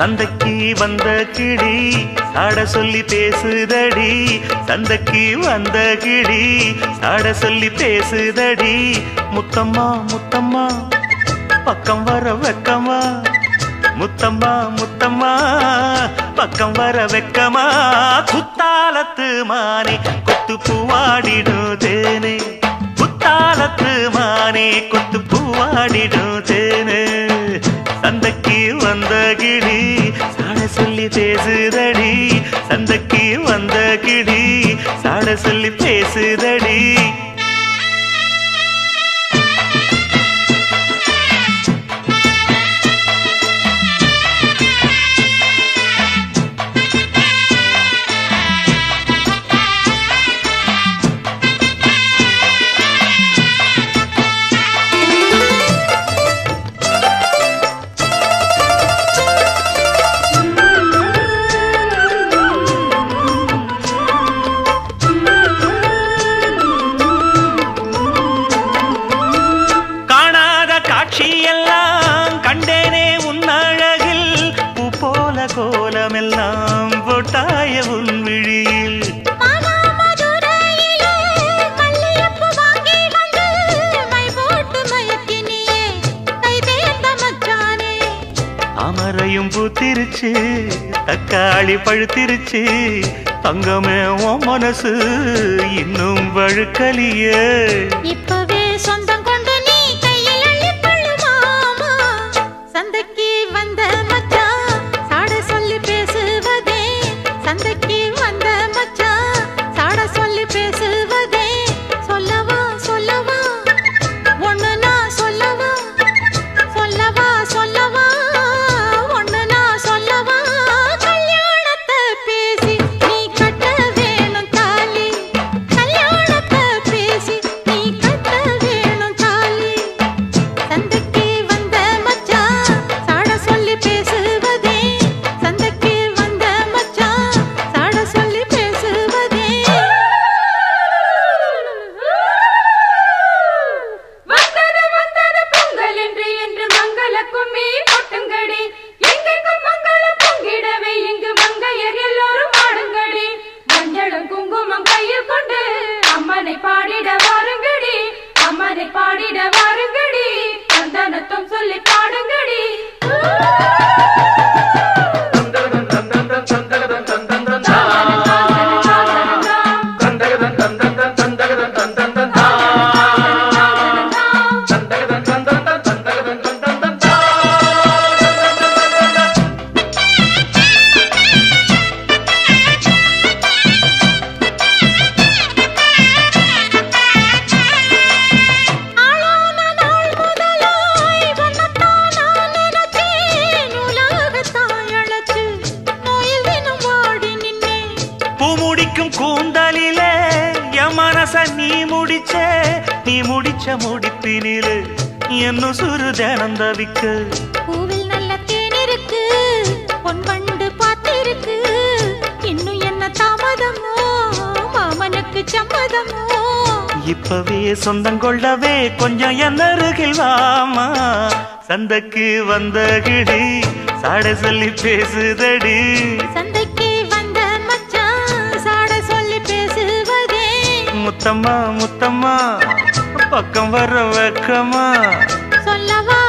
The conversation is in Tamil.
சந்தைக்கு வந்த கிளி சாட சொல்லி பேசுதடி, சந்தைக்கு வந்த கிளி சாட சொல்லி பேசுதடி. முத்தம்மா முத்தம்மா பக்கம் வர வெக்கமா, முத்தம்மா முத்தம்மா பக்கம் வர வெக்கமா. குத்தாலத்து மானே கொத்து பூவாடிடும் தேனே, குத்தாலத்து மானே கொத்து பூவாடிடும் தேனே. சந்தைக்கு வந்த கிளி சாட சொல்லி பேசுதடி, சந்தைக்கு வந்த கிளி சாட சொல்லி பேசுதடி. எல்லாம் கண்டேனே உன் அழகில், பூ போல கோலமெல்லாம் போட்டாய உன் விழியில். அமரையும் பூத்திருச்சு, தக்காளி பழுத்திருச்சு, தங்கமே உன் மனசு இன்னும் வழுக்கலியே. இப்பவே சொந்தம் கொண்டு நீ கையில் அள்ளிப்பள்ளு மாமா. சந்தைக்கு வந்த மச்சான் சாட சொல்லி பேசுவதே, சந்தைக்கு வந்த மச்சான் சாட சொல்லி பேசுவதே. சொல்லவா சொல்லவா ஒண்ணு நான் சொல்லவா, சொல்லவா சொல்லவா ஒண்ணு நான் சொல்லவா. கல்யாணத்தை பேசி நீ கட்ட வேணும் தாலி, கல்யாணத்தை பேசி நீ கட்ட வேணும் தாலி. சந்தைக்கு வந்த மச்சான் சாட சொல்லி பேசுவதே, சந்தைக்கு வந்த மச்சான் சாட சொல்லி பேசுவதே. வந்தது வந்தது பொங்கல் என்று மங்கள கும்மி கொட்டுங்கடி. எங்கெங்கும் மங்களம் பொங்கிடவே இங்கு மங்கையர் எல்லோரும் ஆடுங்கடி. மஞ்சளும் குங்குமம் கையில் கொண்டு அம்மனை பாடிட வாருங்கடி, அம்மனை பாடிட வாருங்கடி. சந்தனத்தும் சொல்லி பாடுங்கடி. ஆளான நாள் முதலாய் வண்ணத்தான் நான் நினைச்சேன், உலகத்தாய் அழைச்சு நோயில் தினம் வாடி நின்னேன். பூ முடிக்கும் கூந்தலிலே என் மனச நீ முடிச்ச, நீ முடிச்ச முடிப்பினிலே என்னும் சுரு தினம் தவிக்க. பூவில் நல்ல தேன் இருக்கு, பொன் வண்டு பார்த்திருக்கு, இன்னும் என்ன தாமதமோ மாமனுக்கு சம்மதமோ. இப்பவே சொந்தம் கொள்ளவே கொஞ்சம் என் அருகில் வாமா. சந்தைக்கு வந்த கிளி சாட சொல்லி பேசுதடி, சந்தைக்கு வந்த மச்சான் சாட சொல்லி பேசுவதே. முத்தம்மா முத்தம்மா பக்கம் வர வெக்கமா. சொல்லவா